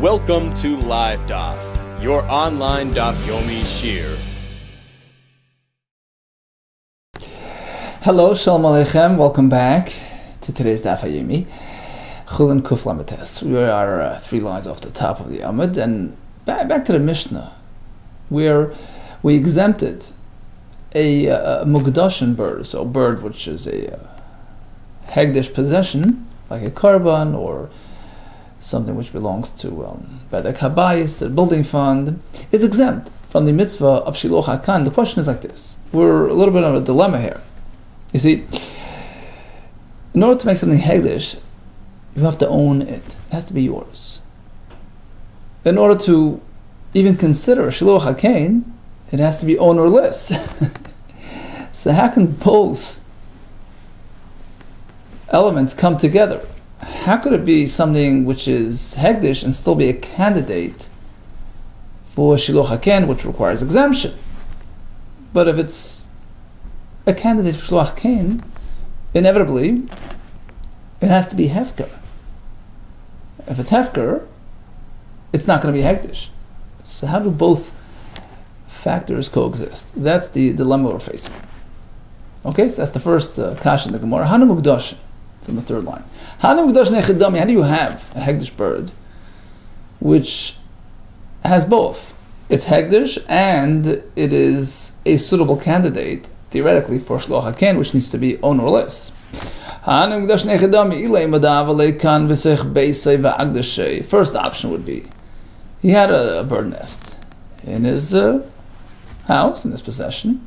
Welcome to LiveDaf, your online Daf Yomi Shir. Hello, Shalom Aleichem. Welcome back to today's Daf Yomi. CHULLIN Kuf Lametes. We are 3 lines off the top of the Amud, and back to the Mishnah, where we exempted a Mukdashin bird, so a bird which is a Hegdish possession, like a karban or something which belongs to Bedek Habayis, the building fund, is exempt from the mitzvah of Shiloh HaKan. The question is like this. We're a little bit of a dilemma here. You see, in order to make something Hegdish, you have to own it. It has to be yours. In order to even consider Shiloh HaKan, it has to be ownerless. So how can both elements come together? How could it be something which is Hegdish and still be a candidate for Shiloh HaKan, which requires exemption? But if it's a candidate for Shiloh HaKan, inevitably, it has to be Hefker. If it's Hefker, it's not going to be Hegdish. So how do both factors coexist? That's the dilemma we're facing. Okay, so that's the first kasha in the Gemara. Hana Mukdashin. It's in the third line. Hana Mukdashin Echidami. How do you have a Hegdish bird which has both? It's Hegdish and it is a suitable candidate, theoretically, for Shiloh HaKan, which needs to be ownerless. First option would be he had a bird nest in his house, in his possession.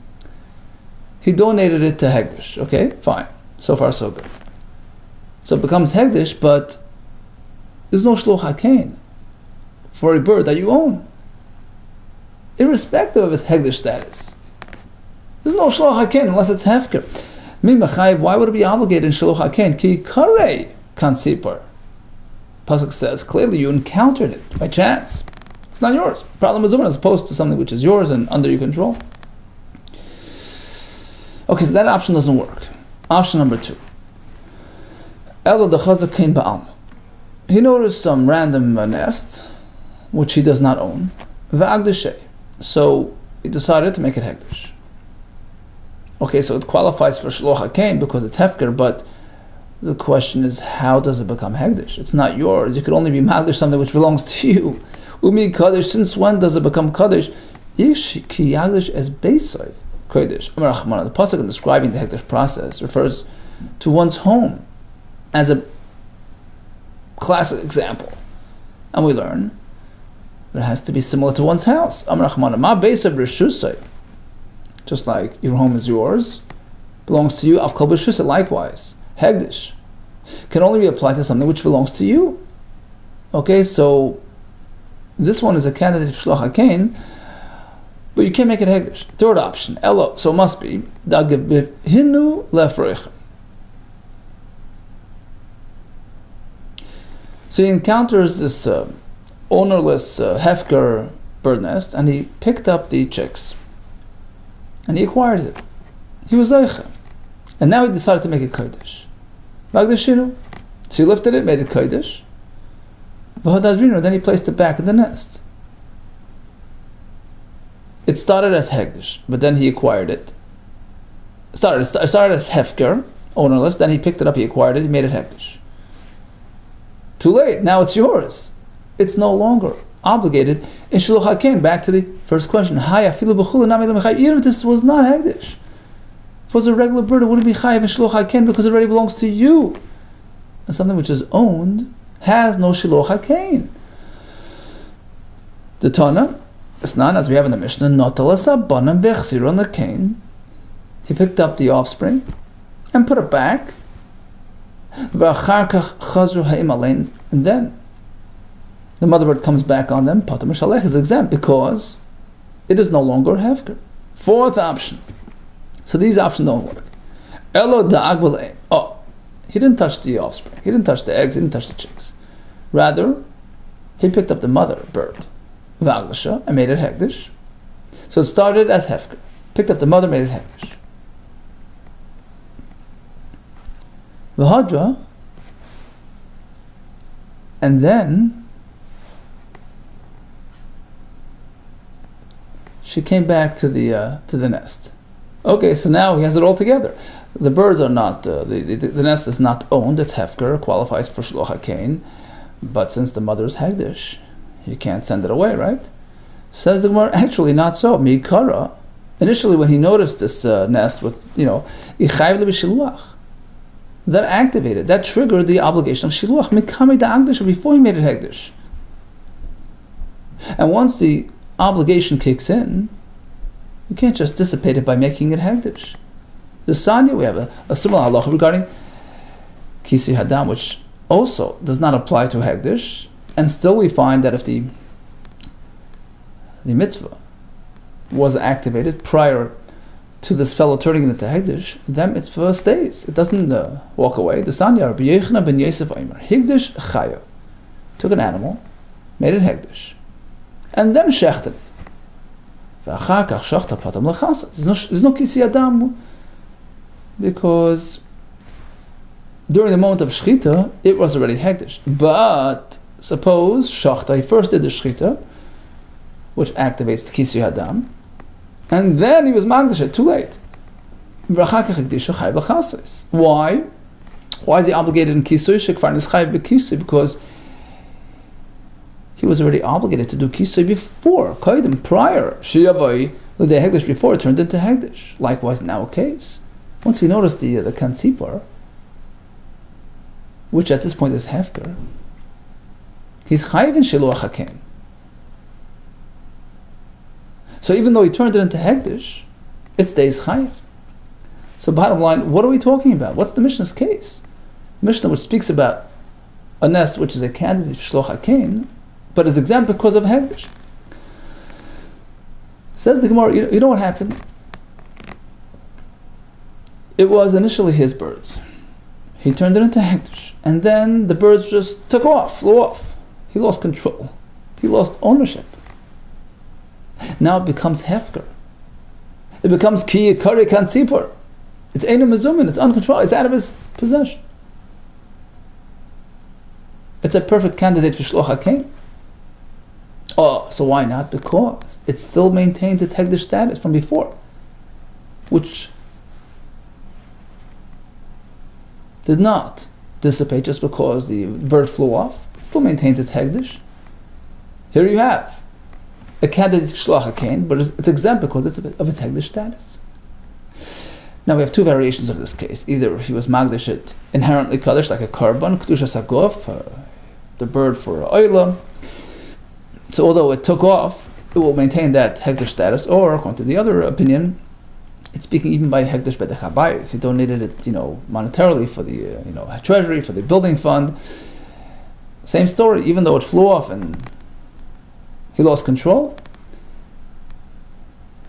He donated it to Hegdish. Okay, fine. So far, so good. So it becomes Hegdish, but there's no Shiloh HaKan for a bird that you own, irrespective of its Hegdish status. There's no Shiloh HaKan unless it's Hefker. Why would it be obligated in Shiloh HaKan? Ki karei kan sipar. Pasuk says clearly you encountered it by chance. It's not yours. Problem is as opposed to something which is yours and under your control. Okay, so that option doesn't work. Option number 2. Elo dechazak kein ba'alma. He noticed some random nest which he does not own. Va'agdashay. So he decided to make it Hegdish. Okay, so it qualifies for Shiloh HaKan because it's Hefker, but the question is, how does it become Hegdish? It's not yours. You could only be Magdish something which belongs to you. Umi Kaddish, since when does it become Kaddish? Ish ki Yagdish as Beisai Kaddish. The pasuk in describing the Hegdish process refers to one's home as a classic example. And we learn that it has to be similar to one's house. Just like your home is yours, belongs to you, Avkal B'Shusay, likewise. Hegdish can only be applied to something which belongs to you. Okay, so this one is a candidate for Shiloh HaKan, but you can't make it Hegdish. Third option, Elo, so it must be Hinu Lefreichem. So he encounters this ownerless Hefker bird nest, and he picked up the chicks, and he acquired it. He was Zeicha, and now he decided to make it Kodesh. So he lifted it, made it Kodesh. Then he placed it back in the nest. It started as Hegdish, but then he acquired it. It started as Hefker, ownerless, then he picked it up, he acquired it, he made it Hegdish. Too late, now it's yours. It's no longer obligated in Shiloh HaKan. Back to the first question. Even if this was not Hegdish, if it was a regular bird, it wouldn't be Chayav in Shiloh HaKan because it already belongs to you. And something which is owned has no Shiloh HaKan. The Tana, Isnan, as we have in the Mishnah, he picked up the offspring and put it back. And then the mother bird comes back on them. Pater Mishalech is exempt because it is no longer Hefker. Fourth option. So these options don't work. Elo da'ag b'le'im. Oh, he didn't touch the offspring. He didn't touch the eggs. He didn't touch the chicks. Rather, he picked up the mother bird, Vaglasha, and made it Hegdish. So it started as Hefker. Picked up the mother, made it Hegdish. V'hadra, and then she came back to the nest. Okay, so now he has it all together. The birds are not, the nest is not owned, it's hefker, qualifies for shloch hakein, but since the mother is hegdish, you can't send it away, right? Says the Gemara, actually not so. Mikara, initially when he noticed this nest with, ichayv lebishiluach, that activated, that triggered the obligation of shiluach, mikami da'agdish, before he made it hegdish. And once the obligation kicks in, you can't just dissipate it by making it hegdish. The Sanya, we have a similar halacha regarding Kisui Hadam, which also does not apply to hegdish, and still we find that if the mitzvah was activated prior to this fellow turning it into hegdish, that mitzvah stays. It doesn't walk away. The Sanya, Rabbi Yochanan ben Yosef Aimer, hegdish chaya, took an animal, made it hegdish, and then shechted it. There's no Kisui Hadam, because during the moment of shchita, it was already hegdish. But suppose shachta, he first did the shchita, which activates the Kisui Hadam, and then he was magdish, too late. Why? Why is he obligated in Kisui? Because he was already obligated to do Kisui before, prior. Shiyavai, the hegdish before it turned into hegdish. Likewise, now a case. Once he noticed the kansipar, which at this point is hefker, he's chayiv in shiluach hakein. So even though he turned it into hegdish, it stays chayiv. So bottom line, what are we talking about? What's the Mishnah's case? Mishnah which speaks about a nest which is a candidate for shloch hakein, but is exempt because of hegdish. Says the Gemara, you know what happened? It was initially his birds. He turned it into hegdish, and then the birds just took off, flew off. He lost control. He lost ownership. Now it becomes hefker. It becomes ki yikari kansipur. It's einu mezumin. It's uncontrolled. It's out of his possession. It's a perfect candidate for shloch hakein. Oh, so why not? Because it still maintains its hegdish status from before, which did not dissipate just because the bird flew off. It still maintains its hegdish. Here you have a candidate for shloch hakein, but it's exempt because of its hegdish status. Now we have two variations of this case. Either he was magdish it inherently kaddish, like a karban, kedusha saguf, the bird for oila. So although it took off, it will maintain that hegdish status. Or according to the other opinion, it's speaking even by hegdish bedech habayis. He donated it, monetarily for the treasury, for the building fund. Same story. Even though it flew off and he lost control,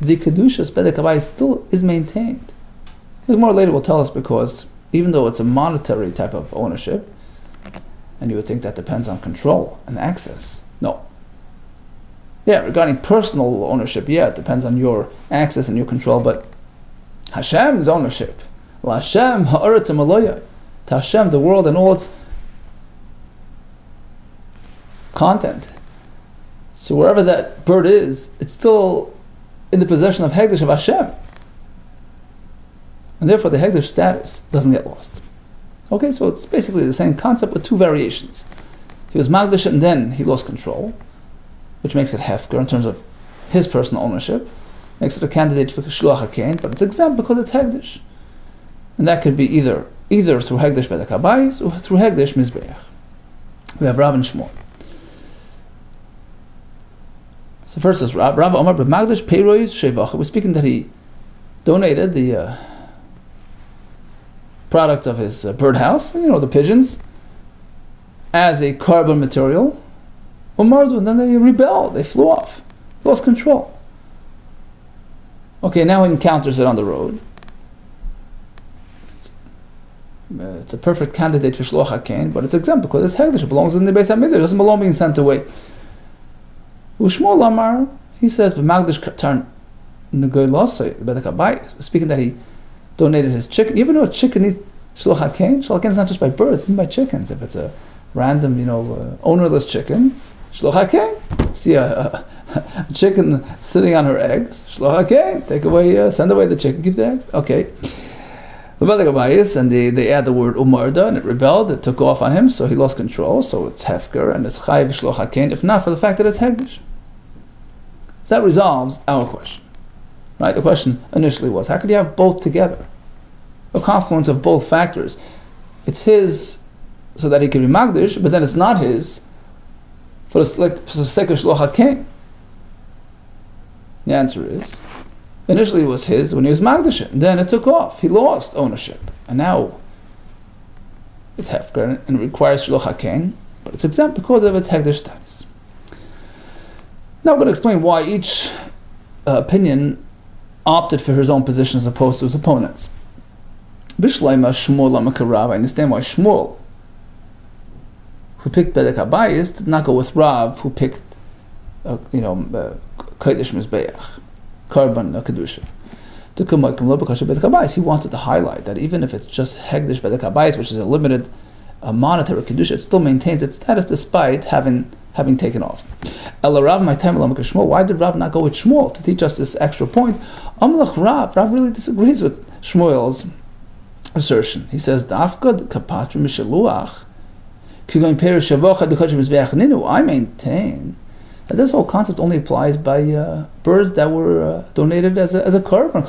the kedushas bedech habayis still is maintained. The Gemara later will tell us, because even though it's a monetary type of ownership, and you would think that depends on control and access, no. Yeah, regarding personal ownership, it depends on your access and your control, but Hashem's ownership, L'Hashem ha'aretz ha'maloya, to Hashem, the world and all its content. So wherever that bird is, it's still in the possession of hegdish of Hashem. And therefore the hegdish status doesn't get lost. Okay, so it's basically the same concept with two variations. He was magdish and then he lost control, which makes it hefker in terms of his personal ownership, makes it a candidate for shloch hakein, but it's exempt because it's hegdish. And that could be either through hegdish bedek habayis or through hegdish mizbeach. We have Rav and Shmuel. So first is Rav Omar b'magdish peirois shevacha. We're speaking that he donated the products of his birdhouse, the pigeons, as a carbon material. And then they rebelled, they flew off, lost control. Okay, now he encounters it on the road. It's a perfect candidate for shloch hakein, but it's exempt because it's hegdish. It belongs in the Beis Hamikdash. It doesn't belong being sent away. Ushmuel Amar, he says, "B'magdish katan negoy losay bedek habayis." Speaking that he donated his chicken. Even though a chicken needs shloch hakein, shloch hakein is not just by birds, even by chickens. If it's a random, ownerless chicken, Shloch hakein. See a chicken sitting on her eggs. Shloch hakein. Take away, send away the chicken, keep the eggs. Okay. And they add the word umarda, and it rebelled, it took off on him, so he lost control, so it's hefker, and it's chayiv shloch hakein, if not for the fact that it's hegdish. So that resolves our question. Right? The question initially was, how could you have both together? A confluence of both factors. It's his so that he can be magdish, but then it's not his for the sake of shloch hakein. The answer is, initially it was his when he was magdish, and then it took off. He lost ownership, and now it's hefker and it requires shloch hakein, but it's exempt because of its hegdish status. Now I'm going to explain why each opinion opted for his own position as opposed to his opponents. Bishleima Shmuel Amakarav. I understand why Shmuel, who picked Bedek Habayis, did not go with Rav, who picked, Kodesh Mizbeach, Karban Kedusha. He wanted to highlight that even if it's just Hegdish Bedek Habayis, which is a limited monetary Kedusha, it still maintains its status despite having taken off. Why did Rav not go with Shmuel to teach us this extra point? Rav really disagrees with Shmuel's assertion. He says, I maintain that this whole concept only applies by birds that were donated as a korban.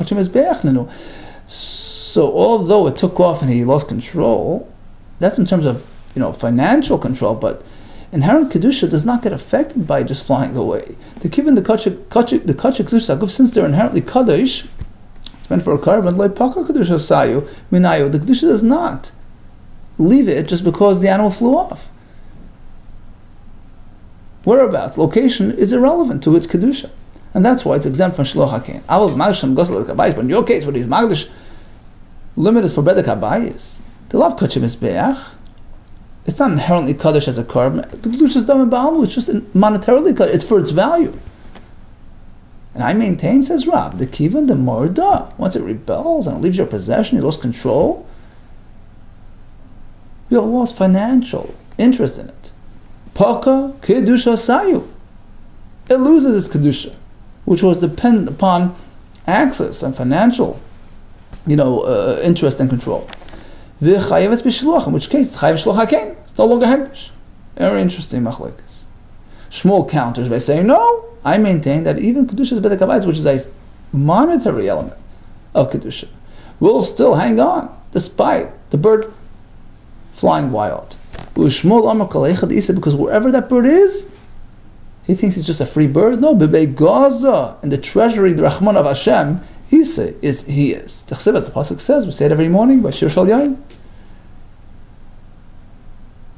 So although it took off and he lost control, that's in terms of financial control, but inherent kedusha does not get affected by just flying away. The kedusha, since they're inherently kadosh, it's meant for a korban. The kedusha does not leave it just because the animal flew off. Whereabouts, location is irrelevant to its kedusha, and that's why it's exempt from shloch hakein. But in your case, when he's magdish, limited for bedek habayis, the lav kachim is beach. It's not inherently kaddish as a korban. The kedusha is done in ba'alu. It's just monetarily kaddish. It's for its value. And I maintain, says Rab, the kivan, the morda, once it rebels and it leaves your possession, you lost control, you have lost financial interest in it. Paka kedusha sayu. It loses its kedusha, which was dependent upon access and financial, interest and control. In which case, it's chayiv shloch hakein. It's no longer hegdish. Very interesting machlokes. Shmuel counters by saying, no, I maintain that even kedusha's bedek habayis, which is a monetary element of kedusha, will still hang on despite the bird flying wild. Because wherever that bird is, he thinks it's just a free bird. No, bebei Gaza, in the treasury, the Rahman of Hashem, he is. The pasuk says, we say it every morning by Shir Shal Yain.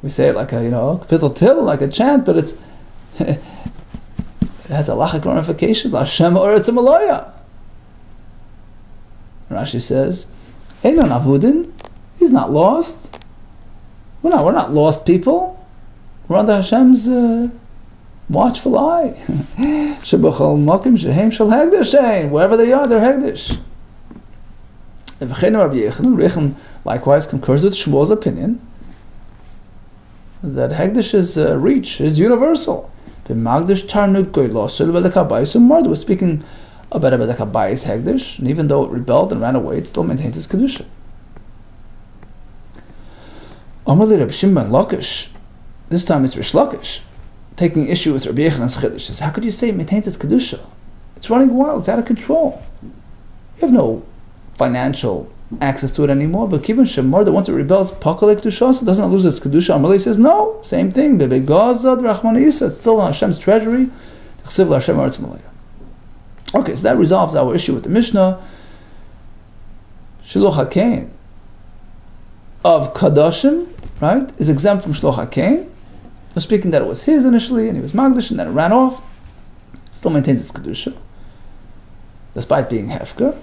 We say it like a kapitel till, like a chant, but it has halachic ramifications. Lashem Oretz Malaya. Rashi says, Einon Avudin, he's not lost. We're not lost people. We're under Hashem's watchful eye. Wherever they are, they're hegdish. Rechem likewise concurs with Shmuel's opinion that hegdish is reach, is universal. We're speaking about a bedek habayis hegdish, and even though it rebelled and ran away, it still maintains its kedusha. This time it's Rish Lakish taking issue with Rabbi Yechanan's chiddush. Says, how could you say it maintains its kedusha? It's running wild. It's out of control. You have no financial access to it anymore. But given Shemar, that once it rebels, Pakalek Kedusha, it doesn't lose its kedusha. Amalei says no. Same thing. Bebe Gaza, Rachman Isa. It's still on Hashem's treasury. Okay, so that resolves our issue with the Mishnah. Shloch hakein of Kadashim, right, is exempt from Shloch hakein. Speaking that it was his initially, and he was Magdish, and then it ran off. It still maintains its Kedusha, despite being Hefker.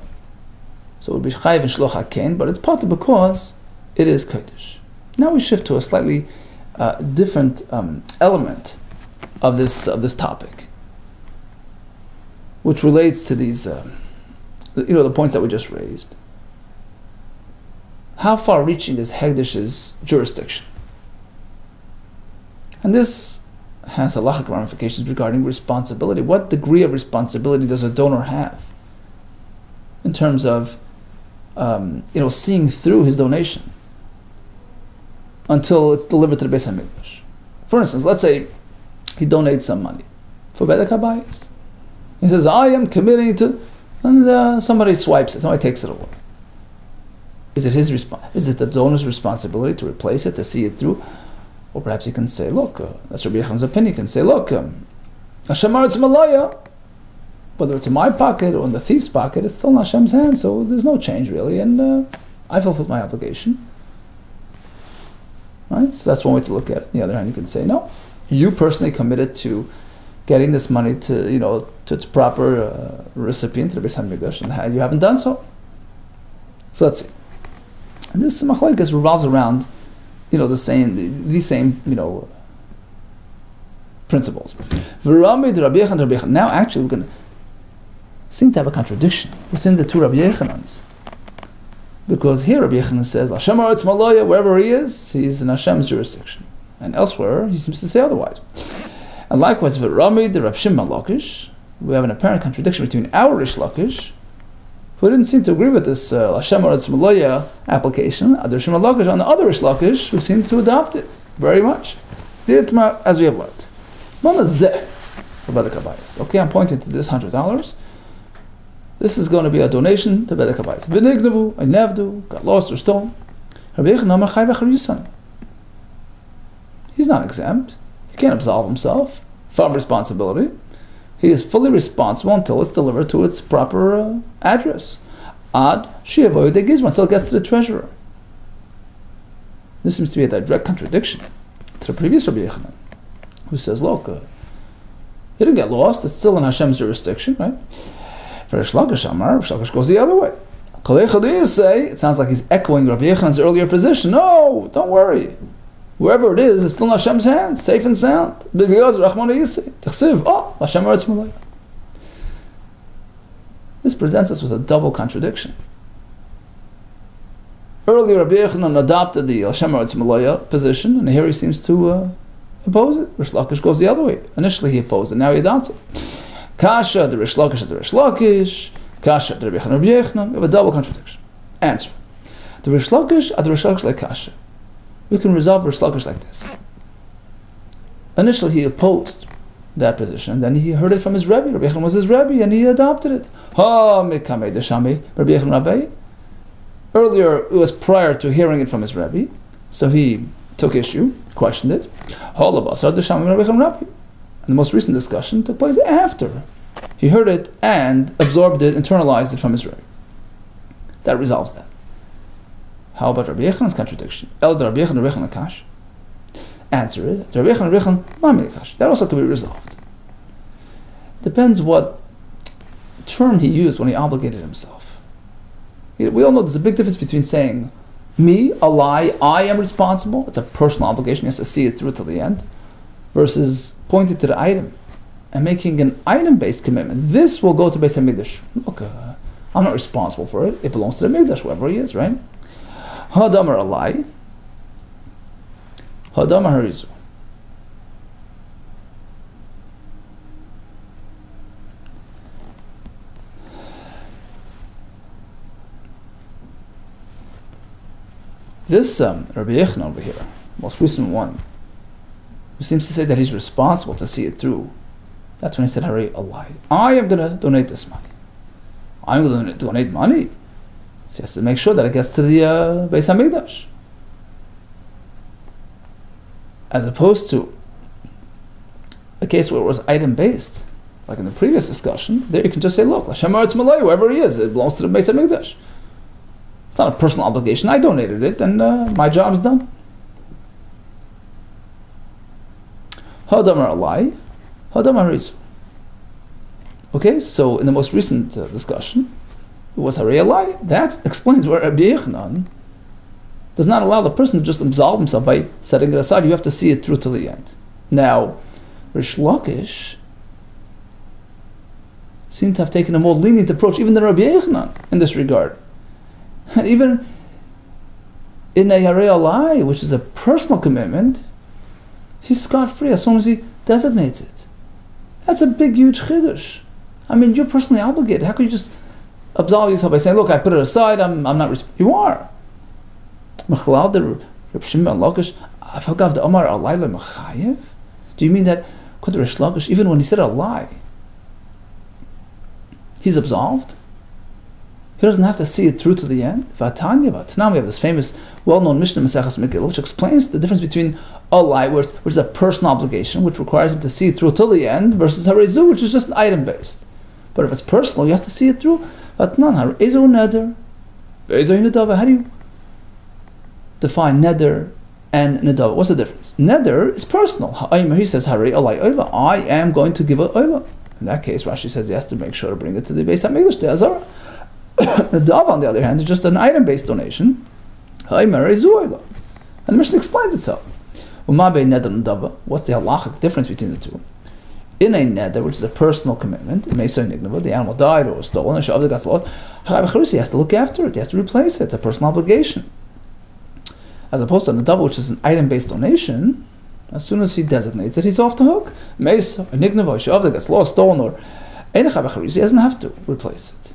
So it would be Chayiv and Shloch hakein, but it's part of because it is Kodesh. Now we shift to a slightly different element of this topic, which relates to these, the points that we just raised. How far-reaching is Hegdish's jurisdiction? And this has halachic ramifications regarding responsibility. What degree of responsibility does a donor have in terms of seeing through his donation until it's delivered to the Beis HaMikdash? For instance, let's say he donates some money for Bedek HaBayis. He says, I am committing to, and somebody swipes it, somebody takes it away. Is it Is it the donor's responsibility to replace it, to see it through? Or perhaps he can say, look, that's Rabbi Yechanan's opinion, he can say, look, Hashem Aretz Malaya, whether it's in my pocket or in the thief's pocket, it's still in Hashem's hands, so there's no change really, and I fulfilled my obligation. Right? So that's one way to look at it. On the other hand, you can say, no, you personally committed to getting this money to its proper recipient, to the Beis HaMikdash, and you haven't done so. So let's see. And this machlokes revolves around, these same principles. Now, actually, we're going to seem to have a contradiction within the two Rabbi Yechanans, because here Rabbi Yechanan says, Hashem Aretz Malaya, wherever he is, he's in Hashem's jurisdiction, and elsewhere he seems to say otherwise. And likewise, V'Rami the Rab Shimon Lakish, we have an apparent contradiction between our Rish Lakish, who didn't seem to agree with this Hashem Aretz Malaya application, Adar Shimon Lakish, on the other Rish Lakish, who seemed to adopt it very much, as we have learned. Okay, I'm pointing to this $100. This is going to be a donation to Bedek HaBayis. V'nignavu, I nevdu, got lost or stolen. Rabbi Yechannan Amar Chai v'Char. He's not exempt. He can't absolve himself from responsibility. He is fully responsible until it's delivered to its proper address. Ad she'avoy de gizma, until it gets to the treasurer. This seems to be a direct contradiction to the previous Rabbi Yechanan, who says, look, it didn't get lost, it's still in Hashem's jurisdiction, right? For Rish Lakish Amar, Rish Lakish goes the other way. It sounds like he's echoing Rabbi Yechanan's earlier position. No, don't worry. Wherever it is, it's still in Hashem's hands, safe and sound. This presents us with a double contradiction. Earlier, Rabbi Yechanan adopted the Hashem Aretz Malaya position, and here he seems to oppose it. Rish Lakish goes the other way. Initially he opposed it, now he adopts it. Kasha, the Rish Lakish, the Rish Lakish. Kasha, the Rabbi Yechanan. We have a double contradiction. Answer. The Rish Lakish, the Rish Lakish like Kasha. We can resolve Rish Lakish like this. Initially he opposed that position, then he heard it from his Rebbe. Rabbi Yechanan was his Rebbe, and he adopted it. Earlier, it was prior to hearing it from his Rebbe, so he took issue, questioned it. And the most recent discussion took place after he heard it and absorbed it, internalized it from his Rebbe. That resolves that. How about Rabbi Yechanan's contradiction? Answer it. That also could be resolved. Depends what term he used when he obligated himself. We all know there's a big difference between saying, me, a lie, I am responsible. It's a personal obligation. He has to see it through till the end. Versus pointing to the item and making an item-based commitment. This will go to Beis HaMikdash. Look, I'm not responsible for it. It belongs to the Mikdash, wherever he is, right? Hadamar alai, hadamar harizu. This Rabbi Yechanan over here, most recent one, who seems to say that he's responsible to see it through. That's when he said, Hari alai. I am going to donate this money. I'm going to donate money. So he has to make sure that it gets to the Beis HaMikdash. As opposed to a case where it was item-based, like in the previous discussion, there you can just say, look, Hashem Aretz Malaya, wherever he is, it belongs to the Beis HaMikdash. It's not a personal obligation. I donated it, and my job's done. Hadamar alai, hadamar harizu. Okay, so in the most recent discussion, it was Hari alai. That explains where Rabbi Yechanan does not allow the person to just absolve himself by setting it aside. You have to see it through till the end. Now, Rish Lakish seemed to have taken a more lenient approach, even than Rabbi Yechanan, in this regard. And even in a Hari alai, which is a personal commitment, he's scot-free as long as he designates it. That's a big, huge chiddush. I mean, you're personally obligated. How could you just absolve yourself by saying, look, I put it aside, I'm not you are. Do you mean that even when he said a lie, he's absolved? He doesn't have to see it through to the end. Now we have this famous, well-known Mishnah Maseches Megillah, which explains the difference between a lie, which is a personal obligation, which requires him to see it through till the end, versus harezu, which is just item-based. But if it's personal, you have to see it through. How do you define neder and nedava? What's the difference? Neder is personal. He says, I am going to give a oila. In that case, Rashi says he has to make sure to bring it to the Beis HaMikdash, the Azara. Nedava, on the other hand, is just an item-based donation. And the Mishnah explains itself. What's the halachic difference between the two? In a neder, which is a personal commitment, the animal died or was stolen, he has to look after it, he has to replace it, it's a personal obligation. As opposed to a nedava, which is an item-based donation, as soon as he designates it, he's off the hook. Mesa, a nignava, a shavda gets lost, stolen, or he doesn't have to replace it.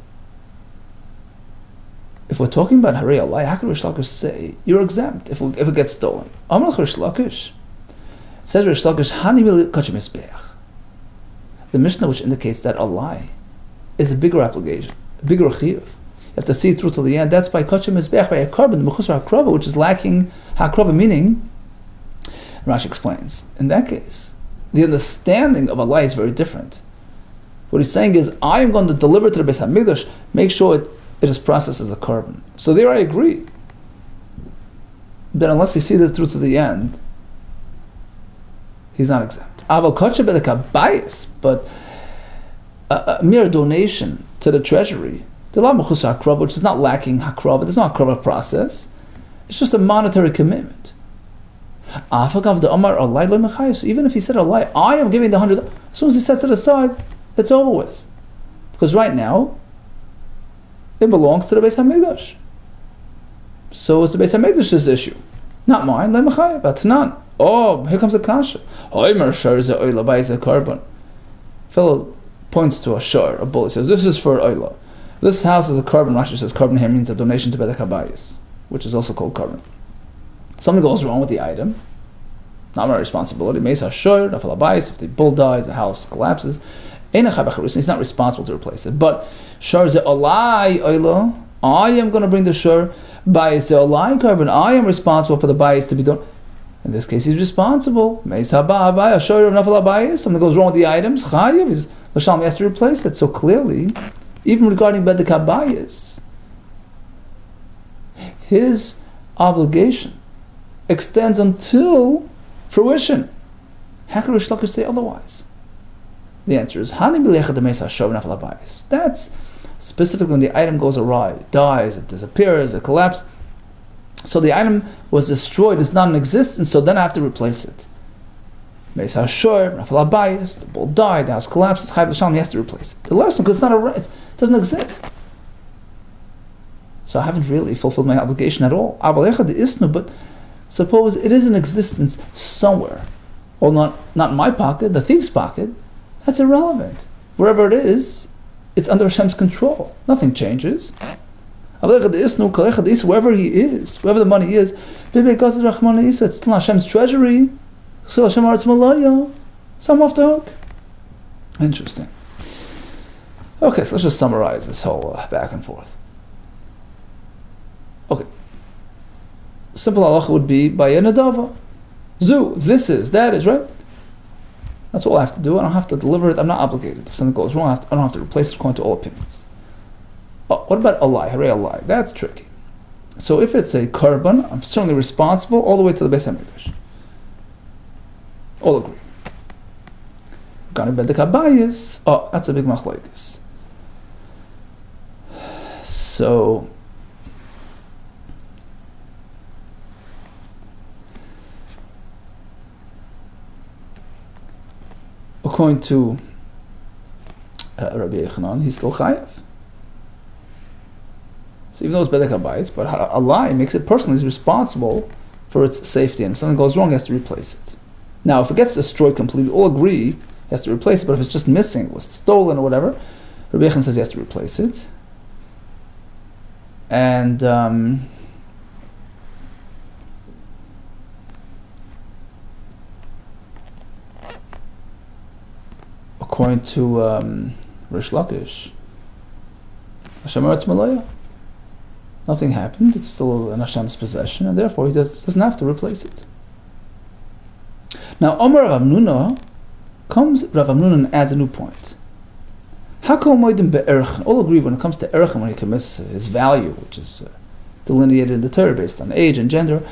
If we're talking about Harei Alai, how could Rish Lakish say you're exempt if it gets stolen? Amar Rish Lakish. It says Rish Lakish, Hani will kachim esbeach. The Mishnah which indicates that a lie is a bigger obligation, a bigger chiyuv. You have to see it through to the end. That's by kachim esbeach, by a carbon, the mechusar hakrava, which is lacking hakrava, meaning, Rashi explains, in that case, the understanding of a lie is very different. What he's saying is, I am going to deliver to the Beis HaMikdash, make sure it is processed as a carbon. So there I agree. That unless he sees it through to the end, he's not exempt. But a mere donation to the treasury, which is not lacking hakrava, there's no hakrava process, it's just a monetary commitment. So even if he said a lie, I am giving the 100, as soon as he sets it aside, it's over with. Because right now, it belongs to the Beis HaMikdash. So it's the Beis HaMikdash's issue, not mine. Oh, here comes a kasha. Fellow points to a shar, a bull. He says, this is for oila. This house is a carbon. Rashi says carbon here means a donation to Bedek HaBayis, which is also called carbon. Something goes wrong with the item, not my responsibility. Mesa shor, nafal habayis. If the bull dies, the house collapses. He's not responsible to replace it. But shor ze olai oila. I am going to bring the shor bayis ze olai carbon. I am responsible for the bayis to be done. In this case, he's responsible. Mesa habayis shor of nafal habayis. Something goes wrong with the items. Chayav is l'shalom. He has to replace it. So clearly, even regarding bedek habayis, his obligation extends until fruition. How can Rish Lakish say otherwise? The answer is that's specifically when the item goes awry, it dies, it disappears, it collapses. So the item was destroyed, it's not in existence, so then I have to replace it. The bull died, the house collapses, he has to replace it. The last one, because it doesn't exist. So I haven't really fulfilled my obligation at all. But suppose it is in existence somewhere, or not in my pocket, the thief's pocket. That's irrelevant. Wherever it is, it's under Hashem's control. Nothing changes. Wherever he is, wherever the money is, it's still Hashem's treasury. So I'm off the hook. Interesting. Okay, so let's just summarize this whole back and forth. Okay. Simple halacha would be by a nedava. This is, that is, right? That's all I have to do. I don't have to deliver it. I'm not obligated. If something goes wrong, I don't have to replace it according to all opinions. Oh, what about a lie? Harei a lie. That's tricky. So if it's a carbon, I'm certainly responsible all the way to the Beis HaMikdash. All agree. Regarding bedek habayis, that's a big machlokes. So according to Rabbi Yechanan, he's still chayav. So even though it's bedek habayis, but a lie makes it personal. He's responsible for its safety, and if something goes wrong, he has to replace it. Now, if it gets destroyed completely, all agree he has to replace it, but if it's just missing, it was stolen or whatever, Rabbi Yechon says he has to replace it. And according to Rish Lakish, Hashem Eretz Malaya, nothing happened, it's still in Hashem's possession, and therefore he doesn't have to replace it. Now, Omer Rav Amnuna comes, Rav Amnuna and adds a new point. All agree when it comes to Erech, when he commits his value, which is delineated in the Torah based on age and gender,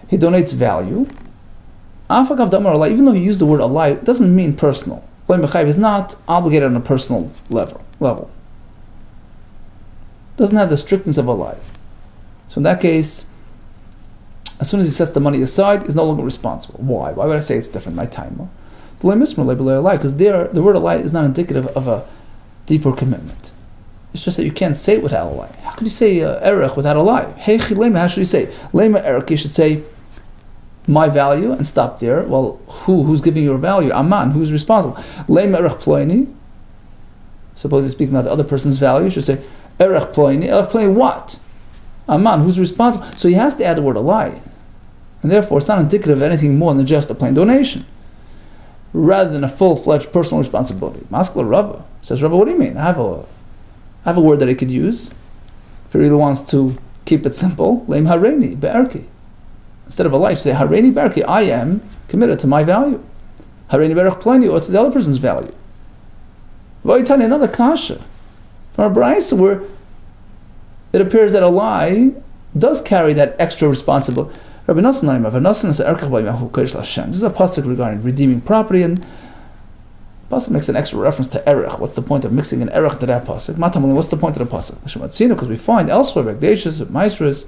he donates value. Even though he used the word alai, it doesn't mean personal. Is not obligated on a personal level. Doesn't have the strictness of alai. So in that case, as soon as he sets the money aside, he's no longer responsible. Why? Why would I say it's different? My time. Because there, the word alai is not indicative of a deeper commitment. It's just that you can't say it without a lie. How could you say erech without a lie? Hey chilema, how should you say? Lema erech, you should say my value and stop there. Well, who's giving your value? Aman, who's responsible? Lema erech ploini. Suppose he's speaking about the other person's value, you should say erech ploini. Erech ploini what? Aman, who's responsible? So he has to add the word a lie. And therefore it's not indicative of anything more than just a plain donation, rather than a full-fledged personal responsibility. Maskla Rava says, Rava, what do you mean? I have a word that he could use if he really wants to keep it simple. Leim hareini be'erki. Instead of a lie, say hareini be'erki. I am committed to my value. Hareini be'erch pleni, or to the other person's value. V'ayitani, another kasha from a brayso where it appears that a lie does carry that extra responsibility. Rabbi Nosson is a pasuk regarding redeeming property, and pasuk makes an extra reference to erech. What's the point of mixing an erech to that pasuk? What's the point of the pasuk? Because we find elsewhere, Vekdeshus, Maestras,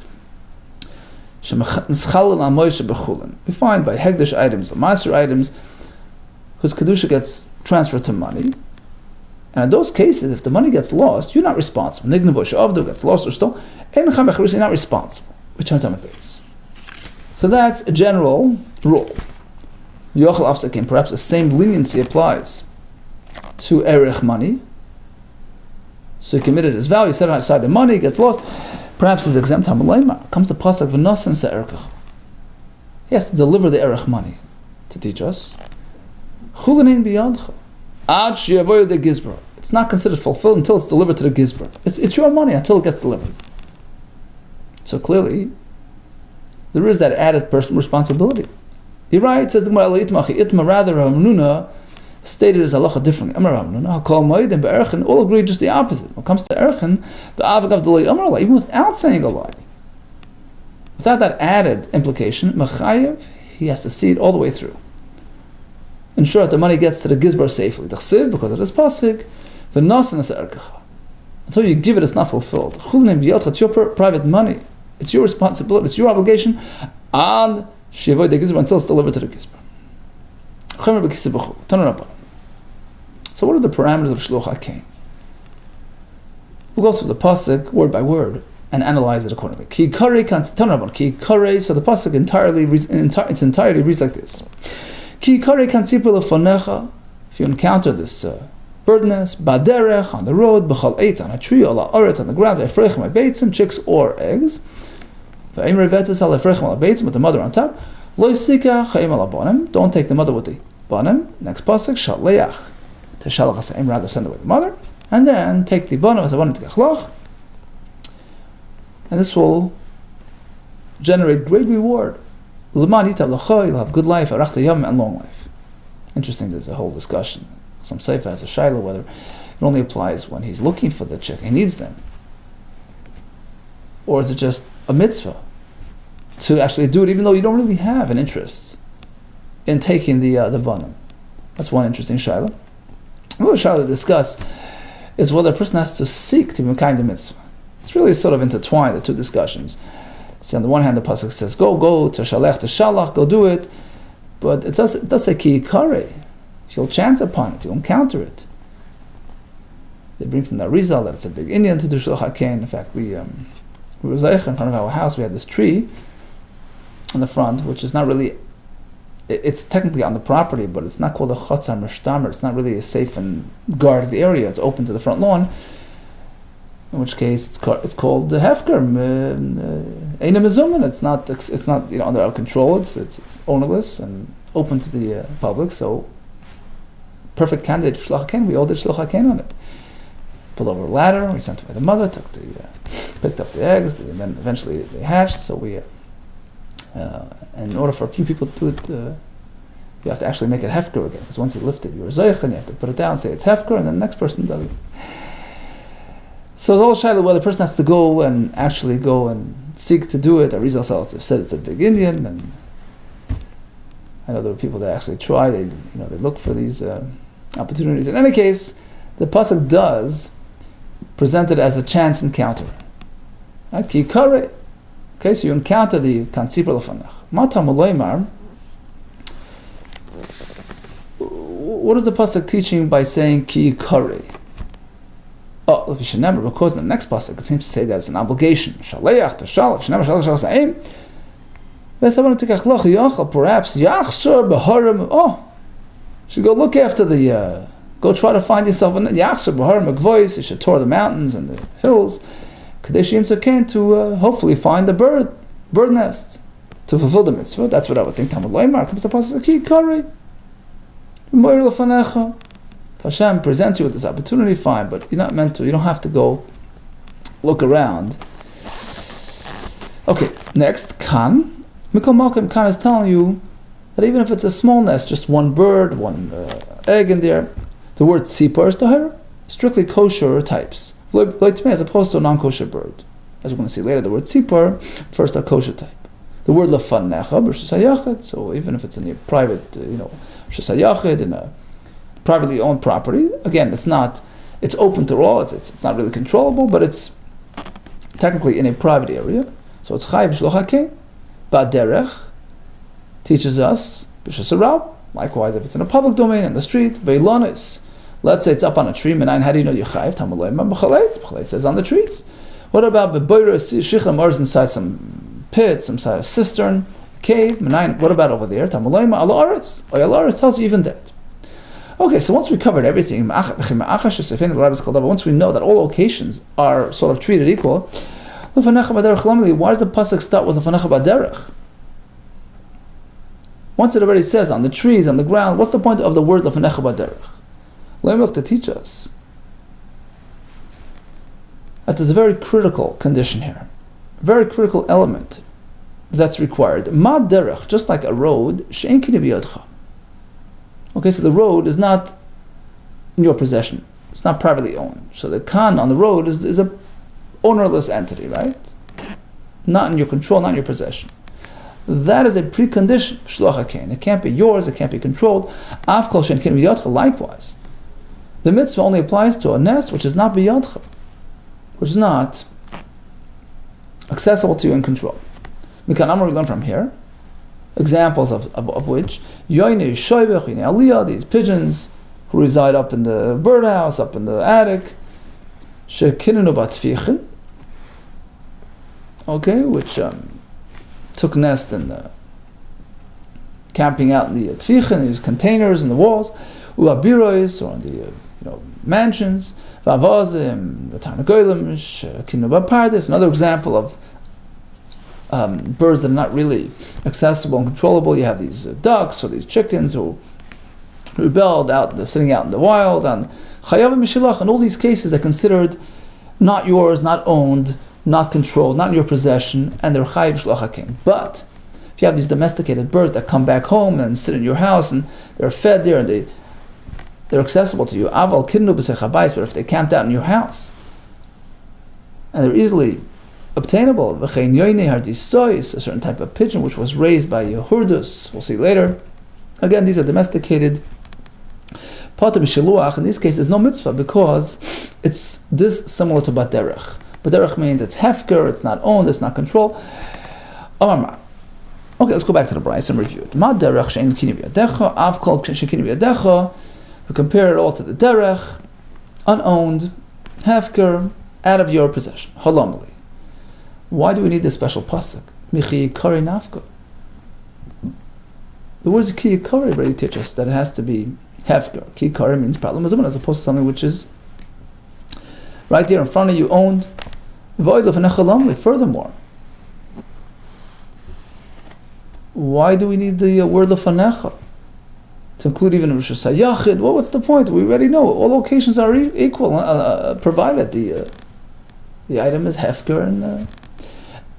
we find by Hegdish items or Master items whose kedusha gets transferred to money. And in those cases, if the money gets lost, you're not responsible. Nignavush Avdu gets lost or stolen, you're not responsible. Return to my base. So that's a general rule. Yochel Afsakim, perhaps the same leniency applies to erech money. So he committed his value, set it aside the money, gets lost. Perhaps he's exempt Hamalayma. Comes the pasuk v'nosen se'erkach. He has to deliver the erech money to teach us. CHULLIN biyadcha. Ad she'yavoy de gizbar. It's not considered fulfilled until it's delivered to the gizbar. It's your money until it gets delivered. So clearly, there is that added personal responsibility. He writes, says the Itma, rather Ramnuna stated his halacha differently. Amar Ramnuna, Hakol Moed and Be'erchen all agree just the opposite. When it comes to Erchen, the Avagav Delay Amar Allah, even without saying a lie, without that added implication, Machayev, he has to see it all the way through. Ensure that the money gets to the Gizbar safely. D'chsiv, because it is pasig, v'nosen es erkecha. Until you give it, it's not fulfilled. CHULLIN biyadcha, it's your private money. It's your responsibility, it's your obligation, and shevoy de gizbar until it's delivered to the gizbar. So what are the parameters of Shluch HaKain? We'll go through the pasuk word by word and analyze it accordingly. Ki kare ki kare. So the pasuk its entirety reads like this: Ki kare kansipur lefonecha. If you encounter this bird nest, baderech on the road, b'chal eitz on a tree, ala oretz on the ground, v'efrechem my beitzim, chicks or eggs. But the mother on top. Don't take the mother with the bonim. Next pasuk, shaleach to shalach hasaim, rather send away the mother, and then take the bonim as a bonim to gechloch, and this will generate great reward. You'll have good life, and long life. Interesting. There's a whole discussion. Some sefer has a shaila whether it only applies when he's looking for the chick, he needs them, or is it just a mitzvah to actually do it, even though you don't really have an interest in taking the banim? That's one interesting shaila. Another shaila to discuss is whether a person has to seek to be kind of mitzvah. It's really sort of intertwined, the two discussions. See, on the one hand, the pasuk says, go to shalach, go do it, but it does say ki kare. You'll chance upon it, you'll encounter it. They bring from the Arizal that it's a big Indian to do Shluch HaKain. In fact, we were Zeich in front of our house. We had this tree in the front, which is not really it's technically on the property, but it's not called a chatzar mishtamer. It's not really a safe and guarded area. It's open to the front lawn. In which case, it's called the hefker, eina mezumen. It's not under our control. It's ownerless and open to the public. So, perfect candidate for shluch haken. We all did shluch haken on it. Pulled over a ladder. We sent away the mother. Picked up the eggs, and then eventually they hatched. So we, and in order for a few people to do it, you have to actually make it hefker again. Because once you lift it, you're zeich, and you have to put it down, say it's hefker, and then the next person does it. So it's all shaila whether the person has to go and actually go and seek to do it. Arizal Salz have said it's a big Indian, and I know there are people that actually try. They look for these opportunities. In any case, the pasuk does present it as a chance encounter. Right? Ki yikare. Okay, so you encounter the kantzipur lefanech. Mata muloymar. What is the pasuk teaching by saying ki yikare? Oh, if you should never, because in the next pasuk it seems to say that it's an obligation. Shaleach to shal, if you never shaleach sa'im. Perhaps yachsur b'harim. Oh, you should go look after the. Go try to find yourself in yachsur b'harim agvois. You should tour the mountains and the hills. Kadeshim Zaken to hopefully find the bird nest to fulfill the mitzvah. That's what I would think. Talmud Leimar comes to pasuk ki kari. Moir lefanecha. Hashem presents you with this opportunity, fine, but you're not meant to. You don't have to go look around. Okay, next kan. Mikol Malkim kan is telling you that even if it's a small nest, just one bird, one egg in there, the word tzipor is tahir, strictly kosher types. As opposed to a non-kosher bird. As we're going to see later, the word tzipor refers to a kosher type. The word lefanecha, b'shus hayachid, so even if it's in a private, b'shus hayachid, in a privately owned property, again, it's open to all, it's not really controllable, but it's technically in a private area. So it's chayiv shluch haken. Ba'derech teaches us, b'shus harab, likewise if it's in a public domain, in the street, beilonis. Let's say it's up on a tree. Menayin, how do you know you're chayiv? Talmud Leimar b'chaletz. B'chaletz says on the trees. What about b'boira shichlam ors inside some pit, some sort of cistern, cave? Menayin, what about over there? Talmud Leimar al aretz. Al aretz tells you even that. Okay, so once we covered everything, once we know that all locations are sort of treated equal, why does the pasuk start with lefanecha b'derech? Once it already says on the trees, on the ground, what's the point of the word lefanecha b'derech? Let me look to teach us that there's a very critical condition here, a very critical element that's required. Ma derech, just like a road, she'en kini biyodcha. Okay, so the road is not in your possession; it's not privately owned. So the kan on the road is a ownerless entity, right? Not in your control, not in your possession. That is a precondition for shluch haken. It can't be yours; it can't be controlled. Av kol she'en kini biyodcha. Likewise. The mitzvah only applies to a nest which is not biyadcha, which is not accessible to you in control. We learn from here examples of which yoynei shoybech, yoynei aliyah, these pigeons who reside up in the birdhouse, up in the attic, shekinenu batfichen, okay, which took nest in the camping out in the tfichen, these containers in the walls, uabirois, or in the mansions, vavazim, v'tarnagoyim, shekinu b'pardes. Another example of birds that are not really accessible and controllable. You have these ducks or these chickens who rebelled sitting out in the wild, and chayav mishilach. In all these cases, they're considered not yours, not owned, not controlled, not in your possession, and they're chayiv shluch haken. But if you have these domesticated birds that come back home and sit in your house and they're fed there and they're accessible to you, aval kidnu b'sechabais, but if they camped out in your house and they're easily obtainable, v'chein yoynei hardisois, a certain type of pigeon which was raised by Yehurdus, we'll see later. Again, these are domesticated. Pater b'shiluach, in these cases, no mitzvah because it's this similar to baderech. Baderech means it's hefker, it's not owned, it's not controlled. Amar. Okay, let's go back to the Bryce and review it. Ma derech she'en kini b'yadecha, av kol she'en kini b'yadecha. We compare it all to the derech, unowned, hefker, out of your possession. Halomali. Why do we need this special pasuk? Michi kari nafka. The words ki yikari already teach us that it has to be hefker. Ki yikari means problem as opposed to something which is right there in front of you, owned. Furthermore, why do we need the word lefanecha to include even Rosh Hashanah? Well, what's the point? We already know all locations are equal, provided the item is hefker and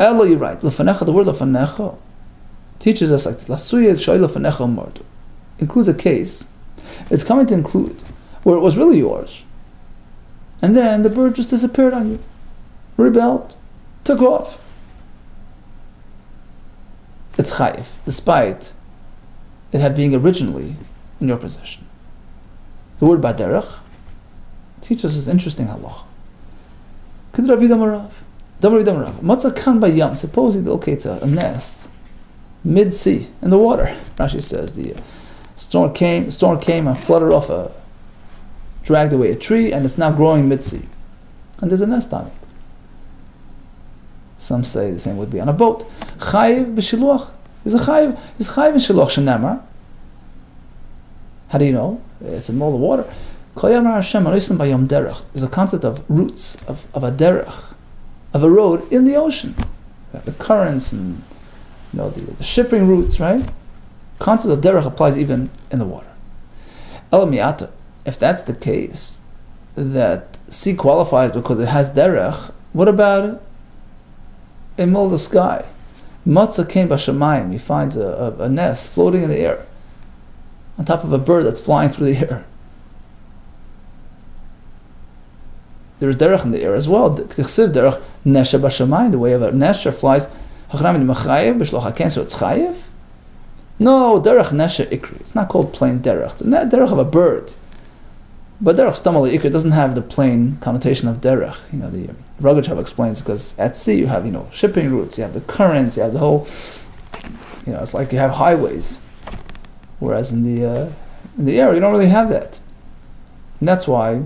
Elo, you're right. Lefanecha, the word lefanecha teaches us like this. Lasuya shoy lefanecha mardu includes a case. It's coming to include where it was really yours, and then the bird just disappeared on you, rebelled, took off. It's chayiv, despite it had being originally in your possession. The word baderech teaches us interesting halacha. Could Rav Yudam Matzah kan bayam. Supposing, okay, it's a nest mid-sea in the water. Rashi says the storm came and flooded off dragged away a tree, and it's now growing mid-sea, and there's a nest on it. Some say the same would be on a boat. Chayiv b'shiluach is chayiv in shiluach shenemar. How do you know? It's in all the water. Kol Hashem anosim bayam derech. There's a concept of roots of a derech, of a road in the ocean. The currents and the shipping routes, right? Concept of derech applies even in the water. Elamiyata, if that's the case, that sea qualifies because it has derech, what about it? In the middle of the sky? Matzah kein b'shamayim, he finds a nest floating in the air, on top of a bird that's flying through the air. There's derech in the air as well. Derech nesha b'shamayim, the way of a nesher flies. So it's chayiv? No, derech nesha ikri. It's not called plain derech. It's a derech of a bird. But derech stamali ikri doesn't have the plain connotation of derech. The Rogachev explains, because at sea you have shipping routes, you have the currents, you have the whole. It's like you have highways, whereas in the air you don't really have that. And that's why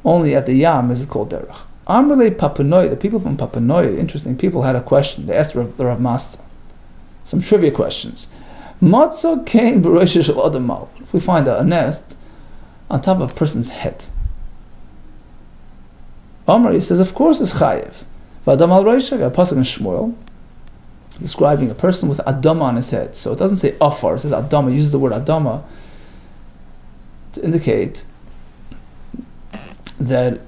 only at the Yam is it called derech. Amrele Papanoi, the people from Papanoi, interesting people, had a question. They asked the Rav Master some trivia questions. Matzah kain b'rosh shel adam mal. If we find a nest on top of a person's head, Amr, he says, of course it's chayiv. V'adam al roisha, a pasuk in Shmuel, describing a person with adama on his head. So it doesn't say afar, it says adama. It uses the word adama to indicate that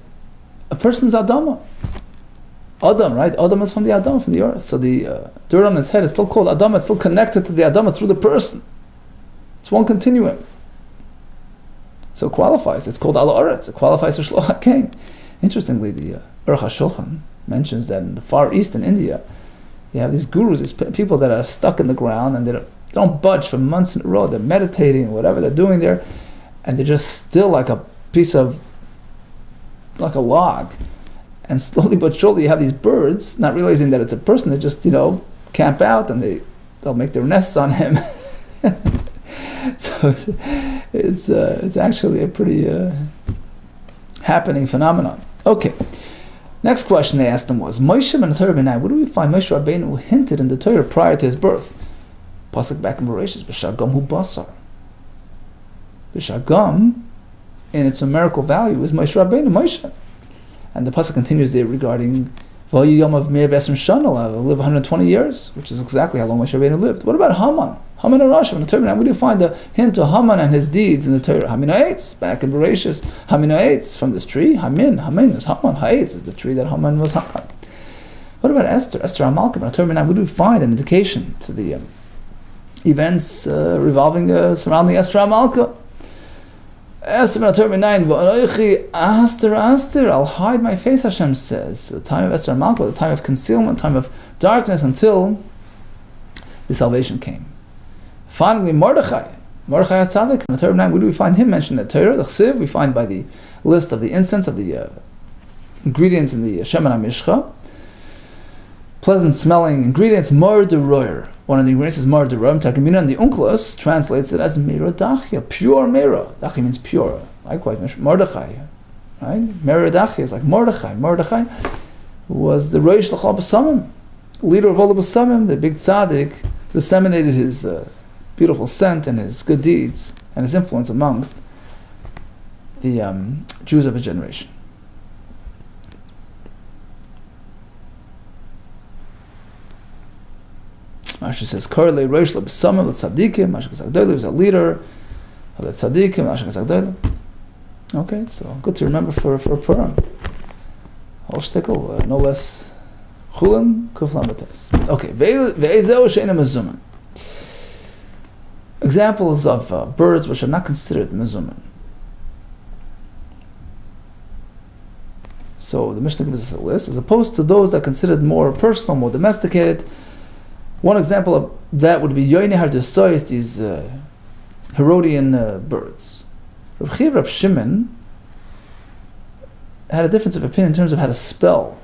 a person's adama. Adam, right? Adam is from the Adam, from the earth. So the dirt on his head is still called Adama. It's still connected to the Adama through the person. It's one continuum. So it qualifies. It's called Ala Aretz. It qualifies for Shloch HaKein. Interestingly, the Aruch HaShulchan mentions that in the Far East in India, you have these gurus, these people that are stuck in the ground and they don't budge for months in a row. They're meditating, whatever they're doing there, and they're just still like a piece of, like a log. And slowly but surely you have these birds, not realizing that it's a person, that just, camp out and they'll make their nests on him. So it's actually a pretty happening phenomenon. Okay. Next question they asked him was, Moshe ben Torah benai, what do we find Moshe Rabbeinu hinted in the Torah prior to his birth? Pasuk back in Bereshis, B'shagam hu basar. B'shagam, in its numerical value, is Moshe Rabbeinu, Moshe. And the pasuk continues there regarding V'yu yom of me'av esrim shana, will live 120 years, which is exactly how long Moshe Rabbeinu lived. What about Haman? Haman and Rasha in the Torah. Where do you find the hint to Haman and his deeds in the Torah? Hamin ha'etz, back in Bereshis. Hamin ha'etz, from this tree. Hamin is Haman. Ha'etz is the tree that Haman was Haman. What about Esther? Esther HaMalka in the Torah. Where do we find an indication to the events surrounding Esther HaMalka? Esther ben Torah 9, I'll hide my face, Hashem says. The time of Esther HaMalka, the time of concealment, time of darkness, until the salvation came. Finally, Mordechai HaTzadik, in the Torah 9, where do we find him mentioned in the Torah? The Chsiv, we find by the list of the incense, of the ingredients in the Shemen HaMishcha. Pleasant smelling ingredients, Mar Deroyer. One of the ingredients is Mar Deroyer. Targumina, and the Unclus translates it as Meira Dachia, pure Meira. Dachi means pure. Likewise, Mordechai. Right? Meira Dachia is like Mordechai. Mordechai was the Reish L'chal B'samim, leader of all the B'samim, the big tzaddik, disseminated his beautiful scent and his good deeds and his influence amongst the Jews of his generation. Rashi says, "Korle Reish LeBsamim LeTzadikim." Mashak Zagdolim was a leader of the Tzadikim. Mashak Zagdolim. Okay, so good to remember for Purim. Whole shtickle, no less. CHULLIN Kuf Lametes. Okay, Ve'ezeu she'ena mezuman. Examples of birds which are not considered mezuman. So the Mishnah gives us a list, as opposed to those that are considered more personal, more domesticated. One example of that would be Yoini Hardesois, these Herodian birds. Reb Shimon had a difference of opinion in terms of how to spell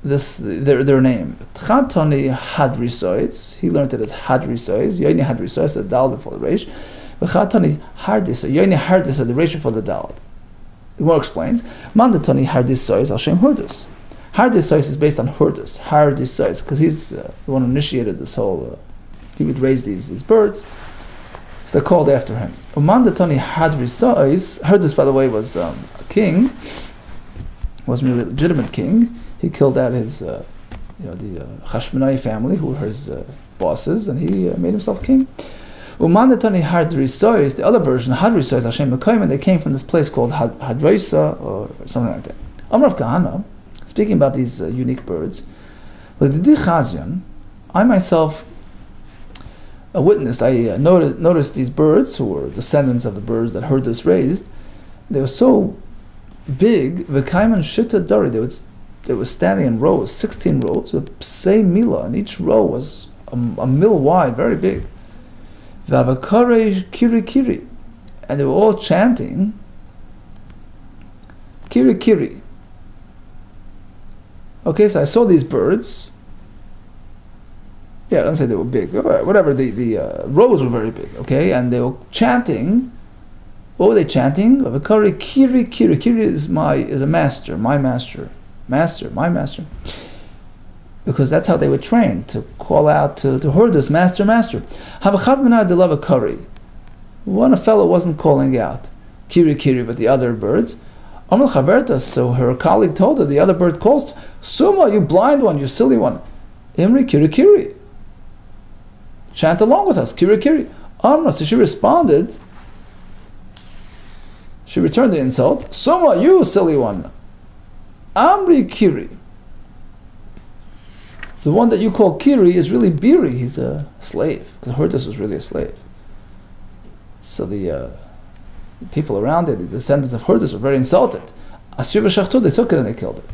their name. Tchatoni Hadrisois, he learned it as Hadrisois, Yoini Hadrisois, the dal before the reish. Tchatoni Hardisois, Yoini Hardisois, the reish before the dal. The Gemara explains, Mandatoni Hardisois al Shem Hurdus. Hardisois is based on Hurdus, Hardisois, because he's the one who initiated this whole, he would raise these birds, so they're called after him. Mandatoni Hadrisois, Hurdus, by the way, was a king, wasn't really a legitimate king. He killed out his, the Chashmonai family, who were his bosses, and he made himself king. Umandatani Hadrisois, the other version, Hadrisois Hashem Mekayim, and they came from this place called Hadroisa, or something like that. Amrav Kahana, speaking about these unique birds, I myself witnessed, I noticed these birds, who were descendants of the birds that Hurdus raised. They were so big, V'kaiman Shita Dari, they were standing in rows, 16 rows, with Psei Mila, and each row was a mil wide, very big. V'avakare Kiri Kiri, and they were all chanting Kiri Kiri. Okay, so I saw these birds. Yeah, don't say they were big. Whatever, the rows were very big, okay? And they were chanting. What were they chanting? V'avakare Kiri Kiri. Kiri is a master, my master. Master, my master. Because that's how they were trained, to call out to Hurdus, master, master. One fellow wasn't calling out Kiri Kiri with the other birds. So her colleague told her, the other bird calls, Suma, you blind one, you silly one. Imri Kiri Kiri. Chant along with us, Kiri Kiri. So she responded, she returned the insult, Suma, you silly one. Amri Kiri. The one that you call Kiri is really Biri, he's a slave. Because Hurdus was really a slave. So the people around it, the descendants of Hurdus, were very insulted. Asir v'shachtu, they took it and they killed it.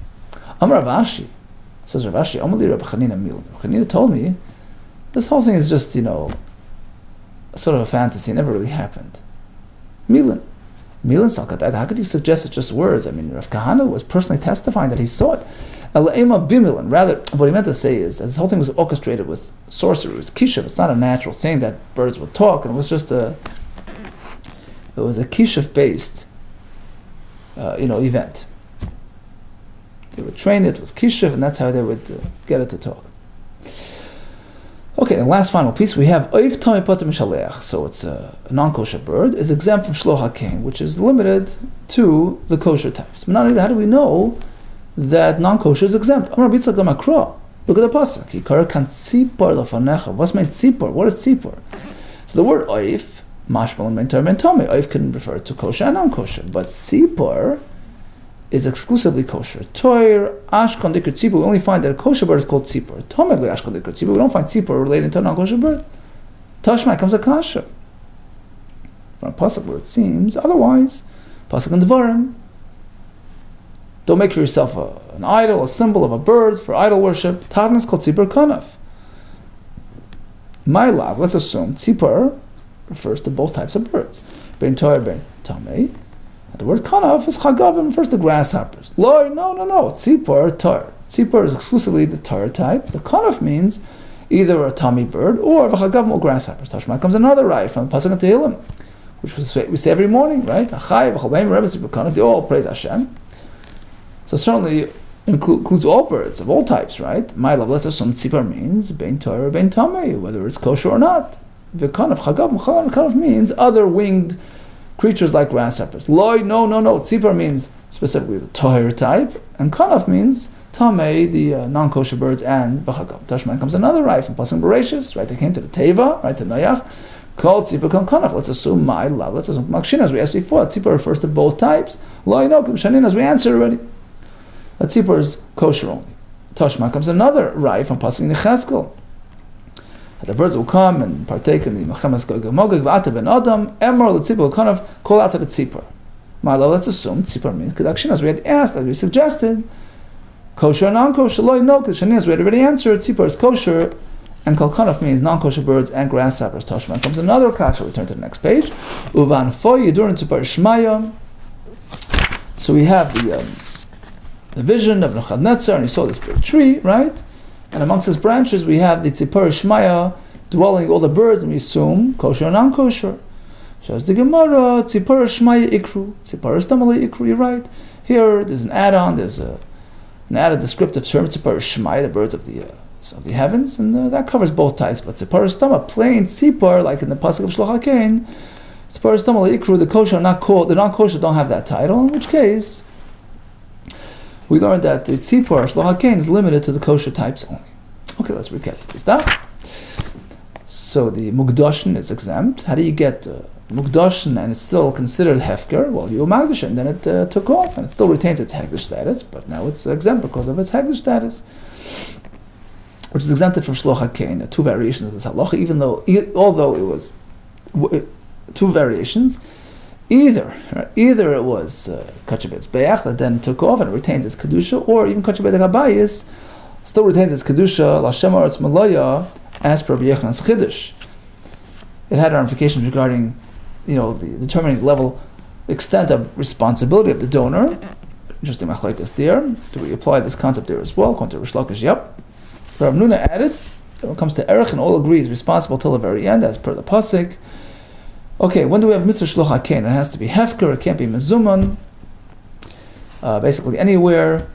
Amar Rav Ashi, says Rav Ashi, Amali Rav Chanina Milan. Rav Chanina told me, this whole thing is just, sort of a fantasy, it never really happened. Milan Salkat, how could you suggest it's just words? I mean, Rav Kahana was personally testifying that he saw it. Rather, what he meant to say is that this whole thing was orchestrated with sorcery. It was kishuv. It's not a natural thing that birds would talk, and it was just it was a kishuv-based, event. They would train it with kishuv, and that's how they would get it to talk. Okay, and last final piece, we have oiv tamei potem shaleach. So it's a non-kosher bird, is exempt from shloch hakein, which is limited to the kosher types. But not only that, how do we know that non-kosher is exempt? Look at the pasuk. Yikar kan tzipor lefanecha. What's meant tzipor? What is tzipor? So the word oif, mashmal and mentor mentome. Oif can refer to kosher and non-kosher, but tzipor is exclusively kosher. Toir ashkon dikr tzipor. We only find that a kosher bird is called tzipor. Tomed le ashkon dikr tzipor. We don't find tzipor related to a non-kosher bird. Tashma comes a kasha. From a pasuk where it seems otherwise. Pasuk in Devarim. Don't make for yourself an idol, a symbol of a bird for idol worship. Tavn is called tzipor kanaf. My love, let's assume tzipor refers to both types of birds. Ben toir, ben tamei. The word kanaf is chagavim, refers to grasshoppers. Lord, no. Tzipor, tar. Tzipor is exclusively the tar type. The kanaf means either a tami bird or v'chagavim or grasshoppers. Tashma comes another raya from the pasuk in Tehillim, which we say every morning, right? Achai v'chalbeim rebbe tzipor kanaf. They all praise Hashem. So certainly includes all birds of all types, right? My love, let's assume tzipor means bein torah, bein tamei, whether it's kosher or not. The kanaf chagav, kanaf means other winged creatures like grasshoppers. Loi, no. Tzipor means specifically the tahir type, and kanaf means tamei, the non-kosher birds, and b'chagav. Tashman comes another right from Pasuk Bereshis, right? They came to the Teva, right, to Noach. Called tzipor kanaf. Let's assume my love. Let's assume makshin, as we asked before. Tzipor refers to both types. Loi, no, shanin, as we answered already. That tzipor is kosher only. Tashman comes another right from Pasuk Necheskel. The birds will come and partake in the Mechemes Gog Magog V'ata Ben Adam. Emor l'tzipor will kind of call out to the tzipor. My love, let's assume tzipor means kedakshin, as we had asked, as we suggested. Kosher and non-kosher. Loi, no, shanin, as we had already answered. Tzipor is kosher, and kol kanaf means non-kosher birds and grasshoppers. Tashman comes another kasha. We turn to the next page. Uvan foy yidurin tzipor shmaya. So we have the vision of Nebuchadnezzar, and he saw this big tree, right? And amongst its branches, we have the tzipor shmaya, dwelling all the birds, and we assume kosher and non-kosher. Says the Gemara, tzipor shmaya ikru, tzipor stamali ikru. You're right. Here, there's an add-on. There's an added descriptive term, tzipor shmaya, the birds of the heavens, and that covers both types. But tzipor stama, plain tzipor, like in the pasuk of Shloch HaKain, tzipor stamali ikru. The kosher not called, the non-kosher don't have that title. In which case, we learned that the tzipor, Shloch HaKain, is limited to the kosher types only. Okay, let's recap this stuff. So the mukdashin is exempt. How do you get mukdashin and it's still considered hefker? Well, you magdash it, and then it took off, and it still retains its hegdish status, but now it's exempt because of its hegdish status, which is exempted from Shloch HaKain. Two variations of this halacha, although it was two variations. Either it was kachabetz be'ach that then took off and retains its kedusha, or even kachabetz habayis still retains its kedusha l'Hashem aretz malaya as per B'Yechan's chiddush. It had ramifications regarding, the determining level, extent of responsibility of the donor. Interesting machlokes there. Do we apply this concept there as well? According to Rish Lakish, yep. Rav Nuna added that when it comes to erech, and all agree is responsible till the very end, as per the pasuk. Okay, when do we have mitzvah shloch hakein? It has to be hefker, it can't be mezuman. Basically anywhere,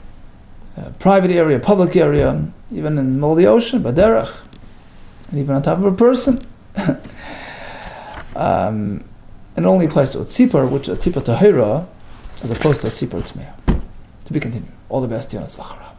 private area, public area, even in the middle of the ocean, baderech, and even on top of a person. And it only applies to a tzipor, which is a tzipor tahira, as opposed to a tzipor tzmeah. To be continued. All the best, Yonat Zachara.